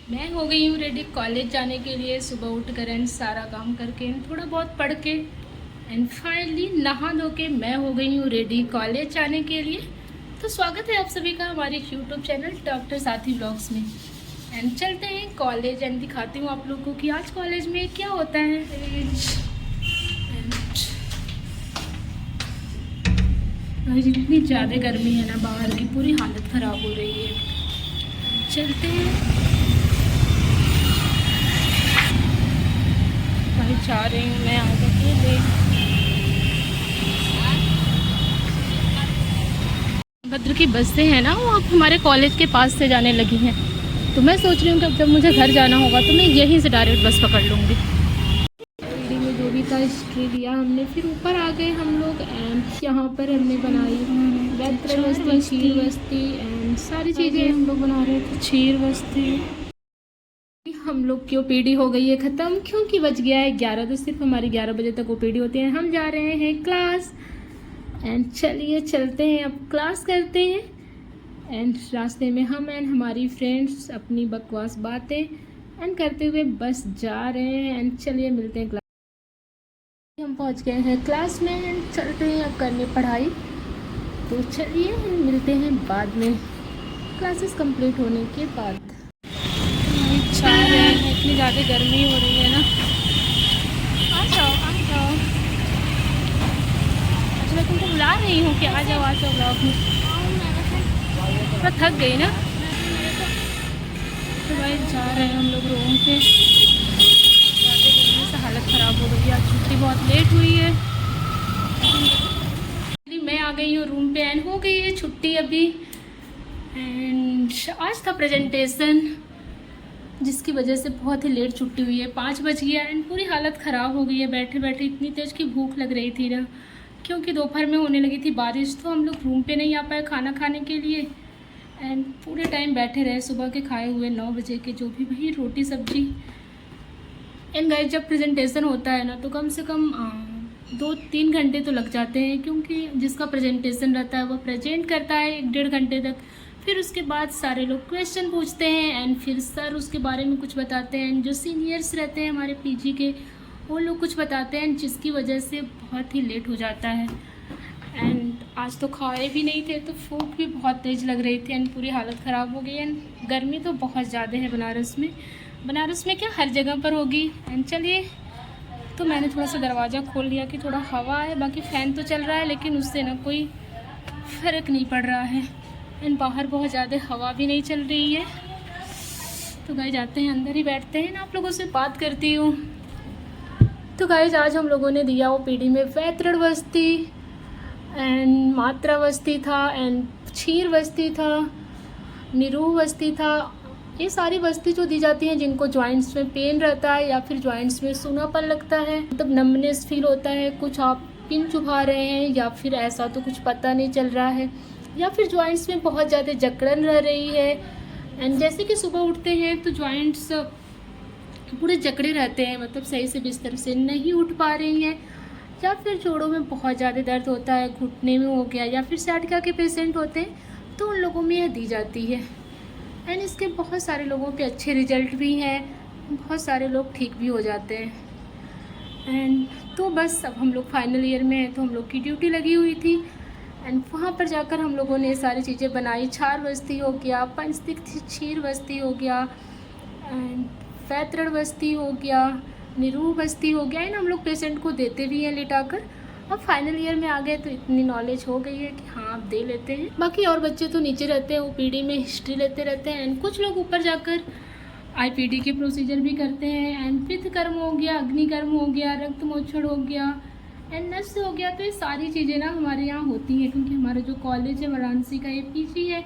मैं हो गई हूँ रेडी कॉलेज जाने के लिए। सुबह उठ कर एंड सारा काम करके थोड़ा बहुत पढ़ के एंड फाइनली नहा धो के मैं हो गई हूँ रेडी कॉलेज जाने के लिए। तो स्वागत है आप सभी का हमारे यूट्यूब चैनल डॉक्टर साथी ब्लॉग्स में। एंड चलते हैं कॉलेज एंड दिखाती हूँ आप लोगों को कि आज कॉलेज में क्या होता है। आज इतनी ज़्यादा गर्मी है ना, बाहर की पूरी हालत ख़राब हो रही है। चलते हैं, भाई जा रही हूँ मैं आगे के लिए। भद्र की बसें हैं ना, वो अब हमारे कॉलेज के पास से जाने लगी हैं। तो मैं सोच रही हूँ कि अब जब मुझे घर जाना होगा तो मैं यहीं से डायरेक्ट बस पकड़ लूँगी। दिल्ली में जो भी था हिस्ट्री लिया हमने, फिर ऊपर आ गए हम लोग एंड यहाँ पर हमने बनाई वैत्र बस्ती, क्षीर बस्ती एंड सारी चीज़ें हम लोग बना रहे थे। क्षीर बस्ती हम लोग की ओपीडी हो गई है ख़त्म, क्योंकि बज गया है 11। तो सिर्फ हमारी 11 बजे तक ओपीडी होती है। हम जा रहे हैं क्लास एंड चलिए चलते हैं, अब क्लास करते हैं। एंड रास्ते में हम एंड हमारी फ्रेंड्स अपनी बकवास बातें एंड करते हुए बस जा रहे हैं। एंड चलिए मिलते हैं क्लास। हम पहुंच गए हैं क्लास में एंड चलते हैं अब करने पढ़ाई। तो चलिए मिलते हैं बाद में, क्लासेस कंप्लीट होने के बाद। जा रहे हैं, इतनी ज़्यादा गर्मी हो रही है ना। आ जाओ आ जाओ। अच्छा मैं तुमको बुला रही हूँ कि आ जाओ ब्लॉग में। थोड़ा थक गई ना, तो भाई जा रहे हैं हम लोग रूम पे। ज़्यादा गर्मी से हालत ख़राब हो गई है, आज छुट्टी बहुत लेट हुई है। मैं आ गई हूँ रूम पे एंड हो गई है छुट्टी अभी। एंड आज था प्रेजेंटेशन, जिसकी वजह से बहुत ही लेट छुट्टी हुई है। 5 बज गया एंड पूरी हालत ख़राब हो गई है। बैठे बैठे इतनी तेज़ की भूख लग रही थी ना, क्योंकि दोपहर में होने लगी थी बारिश, तो हम लोग रूम पे नहीं आ पाए खाना खाने के लिए। एंड पूरे टाइम बैठे रहे, सुबह के खाए हुए 9 बजे के जो भी वही रोटी सब्जी। एंड गाइस जब प्रेजेंटेशन होता है ना तो कम से कम 2-3 घंटे तो लग जाते हैं, क्योंकि जिसका प्रेजेंटेशन रहता है वो प्रेजेंट करता है 1-1.5 घंटे तक। फिर उसके बाद सारे लोग क्वेश्चन पूछते हैं एंड फिर सर उसके बारे में कुछ बताते हैं। जो सीनियर्स रहते हैं हमारे पीजी के, वो लोग कुछ बताते हैं, जिसकी वजह से बहुत ही लेट हो जाता है। एंड आज तो खाए भी नहीं थे, तो भूख भी बहुत तेज़ लग रही थी एंड पूरी हालत ख़राब हो गई। एंड गर्मी तो बहुत ज़्यादा है बनारस में। बनारस में क्या, हर जगह पर होगी। एंड चलिए, तो मैंने थोड़ा सा दरवाज़ा खोल लिया कि थोड़ा हवा है, बाकी फ़ैन तो चल रहा है लेकिन उससे ना कोई फ़र्क नहीं पड़ रहा है। एंड बाहर बहुत ज़्यादा हवा भी नहीं चल रही है। तो गाइस जाते हैं अंदर ही बैठते हैं ना, आप लोगों से बात करती हूँ। तो गाइस आज हम लोगों ने दिया ओपीडी में वैतरण बस्ती एंड मात्रा बस्ती था एंड क्षीर बस्ती था, निरूह बस्ती था। ये सारी बस्ती जो दी जाती हैं जिनको जॉइंट्स में पेन रहता है या फिर जॉइंट्स में सूनापन लगता है, मतलब नमनेस फील होता है, कुछ आप पिन चुभा रहे हैं या फिर ऐसा तो कुछ पता नहीं चल रहा है, या फिर जॉइंट्स में बहुत ज़्यादा जकड़न रह रही है। एंड जैसे कि सुबह उठते हैं तो जॉइंट्स पूरे जकड़े रहते हैं, मतलब सही से बिस्तर से नहीं उठ पा रही हैं, या फिर जोड़ों में बहुत ज़्यादा दर्द होता है, घुटने में हो गया, या फिर सciatica के पेशेंट होते हैं तो उन लोगों में यह दी जाती है। एंड इसके बहुत सारे लोगों पे अच्छे रिजल्ट भी हैं, बहुत सारे लोग ठीक भी हो जाते हैं। एंड तो बस अब हम लोग फाइनल ईयर में हैं, तो हम लोग की ड्यूटी लगी हुई थी एंड वहाँ पर जाकर हम लोगों ने सारी चीज़ें बनाई। छार बस्ती हो गया, पंचतिक क्षीर बस्ती हो गया एंड वैतरण बस्ती हो गया, निरूह बस्ती हो गया। एंड हम लोग पेशेंट को देते भी हैं लिटाकर। अब फाइनल ईयर में आ गए तो इतनी नॉलेज हो गई है कि हाँ आप दे लेते हैं। बाकी और बच्चे तो नीचे रहते हैं, ओपीडी में हिस्ट्री लेते रहते हैं एंड कुछ लोग ऊपर जाकर आईपीडी के प्रोसीजर भी करते हैं। एंड पित्त कर्म हो गया, अग्नि कर्म हो गया, रक्त मोक्षण हो गया एंड नष्ट हो गया। तो ये सारी चीज़ें ना हमारे यहाँ होती हैं, क्योंकि हमारा जो कॉलेज है वाराणसी का, ये पीजी है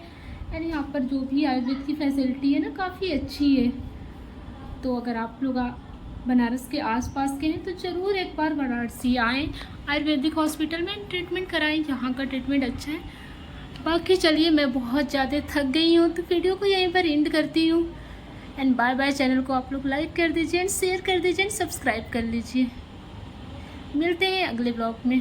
एंड यहाँ पर जो भी आयुर्वेद की फैसिलिटी है ना काफ़ी अच्छी है। तो अगर आप लोग बनारस के आसपास के हैं तो ज़रूर एक बार वाराणसी आएँ, आयुर्वेदिक हॉस्पिटल में ट्रीटमेंट कराएं, यहाँ का ट्रीटमेंट अच्छा है। बाकी चलिए, मैं बहुत ज़्यादा थक गई हूँ तो वीडियो को यहीं पर एंड करती हूँ। And bye bye. चैनल को आप लोग लाइक कर दीजिए एंड शेयर कर दीजिए एंड सब्सक्राइब कर लीजिए। मिलते हैं अगले ब्लॉग में।